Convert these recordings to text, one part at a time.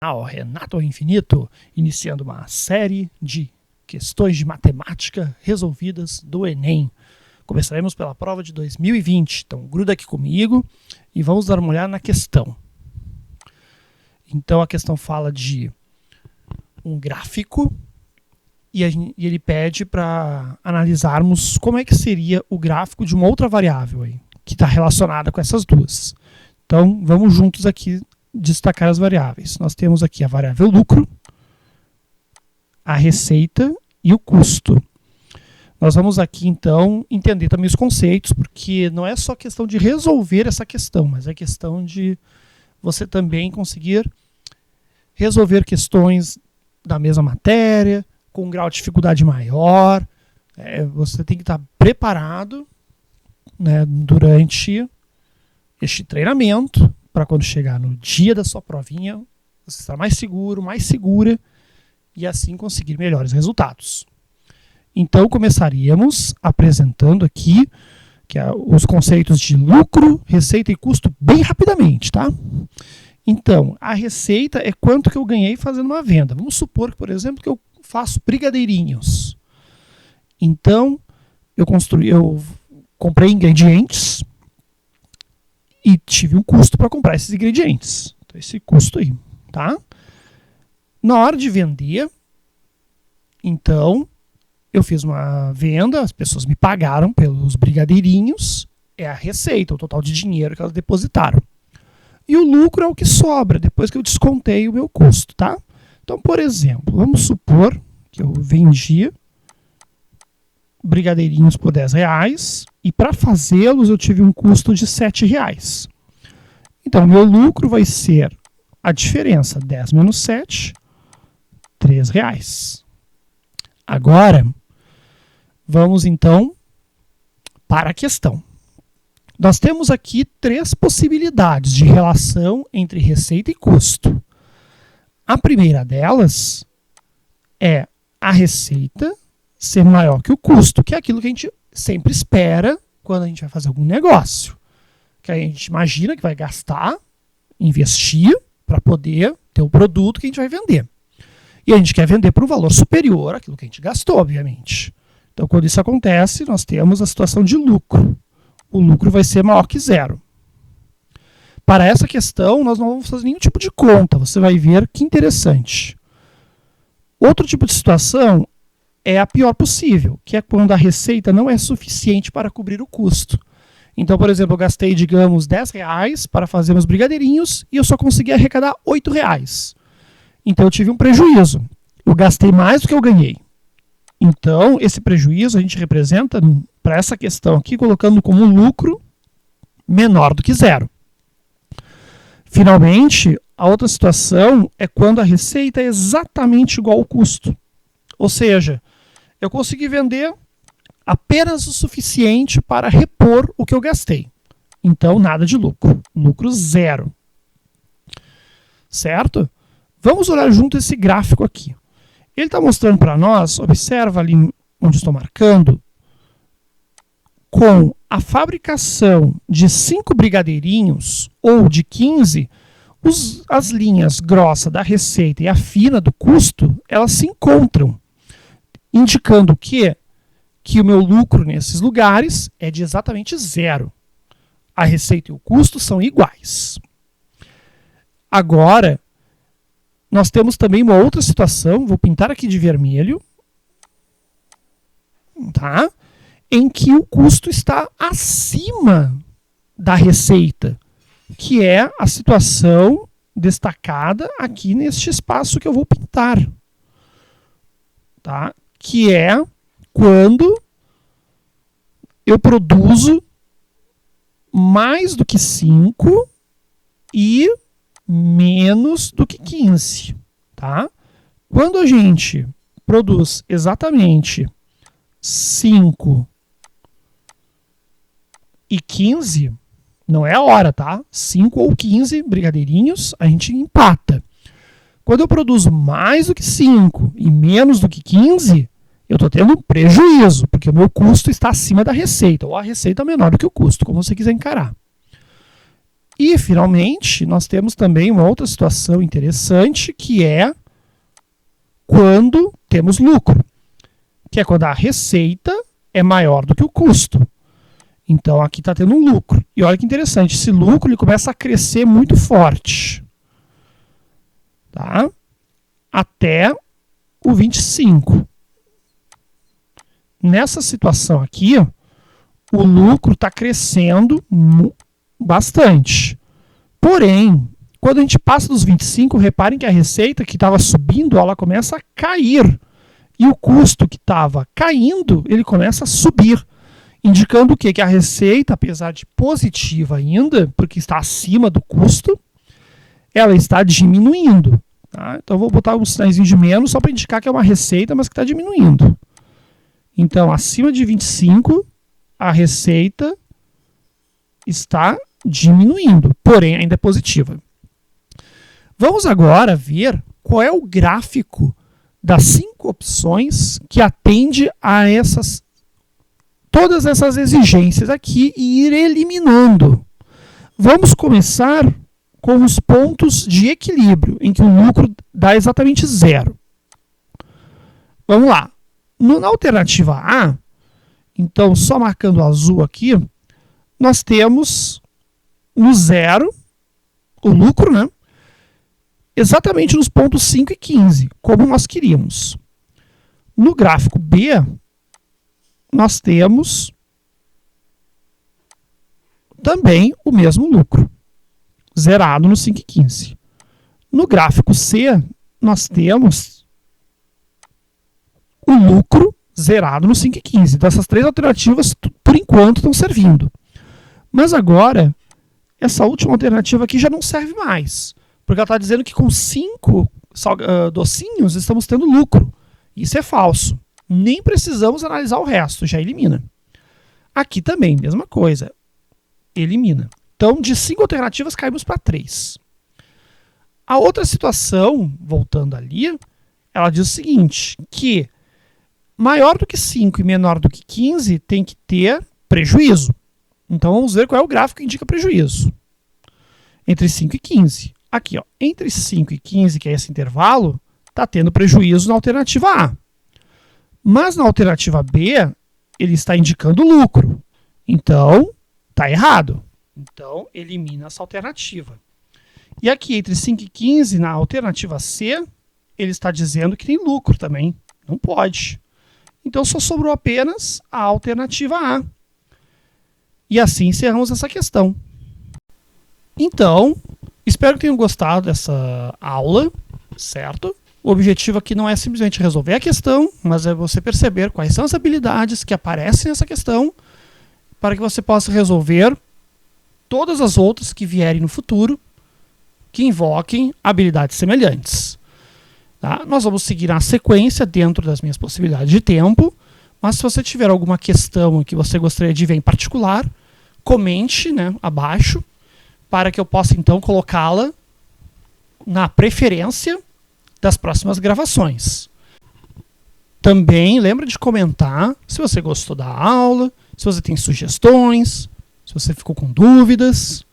Renato ao Infinito, iniciando uma série de questões de matemática resolvidas do Enem. Começaremos pela prova de 2020, então gruda aqui comigo e vamos dar uma olhada na questão. Então a questão fala de um gráfico e ele pede para analisarmos como é que seria o gráfico de uma outra variável aí, que está relacionada com essas duas. Então vamos juntos aqui destacar as variáveis. Nós temos aqui a variável lucro, a receita e o custo. Nós vamos aqui então entender também os conceitos, porque não é só questão de resolver essa questão, mas é questão de você também conseguir resolver questões da mesma matéria, com um grau de dificuldade maior. Você tem que estar preparado, né, durante este treinamento, para quando chegar no dia da sua provinha, você estar mais seguro, mais segura, e assim conseguir melhores resultados. Então começaríamos apresentando aqui os conceitos de lucro, receita e custo bem rapidamente, tá? Então, a receita é quanto que eu ganhei fazendo uma venda. Vamos supor, por exemplo, que eu faço brigadeirinhos. Então, eu comprei ingredientes e tive um custo para comprar esses ingredientes. Então, esse custo aí, tá? Na hora de vender, então, eu fiz uma venda, as pessoas me pagaram pelos brigadeirinhos, é a receita, o total de dinheiro que elas depositaram. E o lucro é o que sobra, depois que eu descontei o meu custo, tá? Então, por exemplo, vamos supor que eu vendi brigadeirinhos por R$10 e para fazê-los eu tive um custo de R$7. Então, meu lucro vai ser a diferença, 10 menos 7, R$3. Agora, vamos então para a questão. Nós temos aqui 3 possibilidades de relação entre receita e custo. A primeira delas é a receita ser maior que o custo, que é aquilo que a gente sempre espera quando a gente vai fazer algum negócio. Que a gente imagina que vai gastar, investir para poder ter o produto que a gente vai vender. E a gente quer vender por um valor superior àquilo que a gente gastou, obviamente. Então, quando isso acontece, nós temos a situação de lucro. O lucro vai ser maior que zero. Para essa questão, nós não vamos fazer nenhum tipo de conta. Você vai ver que interessante. Outro tipo de situação é a pior possível, que é quando a receita não é suficiente para cobrir o custo. Então, por exemplo, eu gastei, digamos, R$10 para fazer meus brigadeirinhos e eu só consegui arrecadar R$8. Então, eu tive um prejuízo. Eu gastei mais do que eu ganhei. Então, esse prejuízo a gente representa para essa questão aqui, colocando como lucro menor do que zero. Finalmente, a outra situação é quando a receita é exatamente igual ao custo. Ou seja, eu consegui vender apenas o suficiente para repor o que eu gastei. Então, nada de lucro. Lucro zero. Certo? Vamos olhar junto esse gráfico aqui. Ele está mostrando para nós, observa ali onde estou marcando, com a fabricação de 5 brigadeirinhos ou de 15, as linhas grossa da receita e a fina do custo, elas se encontram, indicando que o meu lucro nesses lugares é de exatamente zero. A receita e o custo são iguais. Agora, nós temos também uma outra situação, vou pintar aqui de vermelho, tá? Em que o custo está acima da receita, que é a situação destacada aqui neste espaço que eu vou pintar. Tá? Que é quando eu produzo mais do que 5 e menos do que 15. Tá? Quando a gente produz exatamente 5 e 15, não é a hora, tá? 5 ou 15 brigadeirinhos, a gente empata. Quando eu produzo mais do que 5 e menos do que 15, eu estou tendo um prejuízo, porque o meu custo está acima da receita, ou a receita menor do que o custo, como você quiser encarar. E, finalmente, nós temos também uma outra situação interessante, que é quando temos lucro, que é quando a receita é maior do que o custo. Então, aqui está tendo um lucro. E olha que interessante, esse lucro ele começa a crescer muito forte. Tá? Até o 25. Nessa situação aqui, o lucro está crescendo bastante. Porém, quando a gente passa dos 25, reparem que a receita que estava subindo, ela começa a cair. E o custo que estava caindo, ele começa a subir. Indicando o quê? Que a receita, apesar de positiva ainda, porque está acima do custo, ela está diminuindo. Tá? Então, eu vou botar um sinaizinho de menos só para indicar que é uma receita, mas que está diminuindo. Então, acima de 25, a receita está diminuindo, porém ainda é positiva. Vamos agora ver qual é o gráfico das 5 opções que atende a todas essas exigências aqui e ir eliminando. Vamos começar com os pontos de equilíbrio, em que o lucro dá exatamente 0. Vamos lá. Na alternativa A, então só marcando o azul aqui, nós temos no 0 o lucro, né? Exatamente nos pontos 5 e 15, como nós queríamos. No gráfico B, nós temos também o mesmo lucro, zerado no 5 e 15. No gráfico C, nós temos o lucro zerado no 5 e 15. Dessas 3 alternativas, por enquanto, estão servindo. Mas agora, essa última alternativa aqui já não serve mais, porque ela está dizendo que com 5 docinhos estamos tendo lucro. Isso é falso. Nem precisamos analisar o resto, já elimina. Aqui também, mesma coisa. Elimina. Então, de 5 alternativas, caímos para 3. A outra situação, voltando ali, ela diz o seguinte, que maior do que 5 e menor do que 15 tem que ter prejuízo. Então, vamos ver qual é o gráfico que indica prejuízo. Entre 5 e 15. Aqui, ó, entre 5 e 15, que é esse intervalo, está tendo prejuízo na alternativa A. Mas na alternativa B, ele está indicando lucro. Então, está errado. Então, elimina essa alternativa. E aqui, entre 5 e 15, na alternativa C, ele está dizendo que tem lucro também. Não pode. Então, só sobrou apenas a alternativa A. E assim encerramos essa questão. Então, espero que tenham gostado dessa aula, certo? O objetivo aqui não é simplesmente resolver a questão, mas é você perceber quais são as habilidades que aparecem nessa questão para que você possa resolver todas as outras que vierem no futuro que invoquem habilidades semelhantes. Tá? Nós vamos seguir a sequência dentro das minhas possibilidades de tempo, mas se você tiver alguma questão que você gostaria de ver em particular, comente, né, abaixo, para que eu possa então colocá-la na preferência das próximas gravações. Também lembra de comentar se você gostou da aula, se você tem sugestões, se você ficou com dúvidas,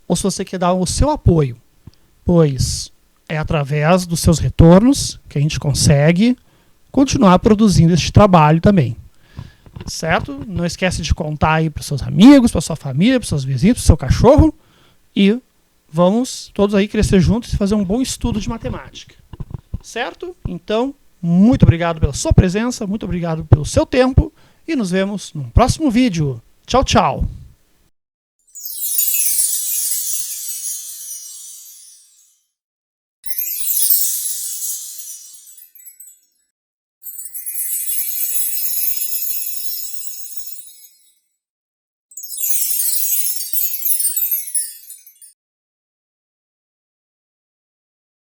ou se você quer dar o seu apoio, pois é através dos seus retornos que a gente consegue continuar produzindo este trabalho também. Certo? Não esquece de contar aí para os seus amigos, para sua família, para os seus vizinhos, para o seu cachorro, e vamos todos aí crescer juntos e fazer um bom estudo de matemática. Certo? Então, muito obrigado pela sua presença, muito obrigado pelo seu tempo, e nos vemos no próximo vídeo. Tchau, tchau!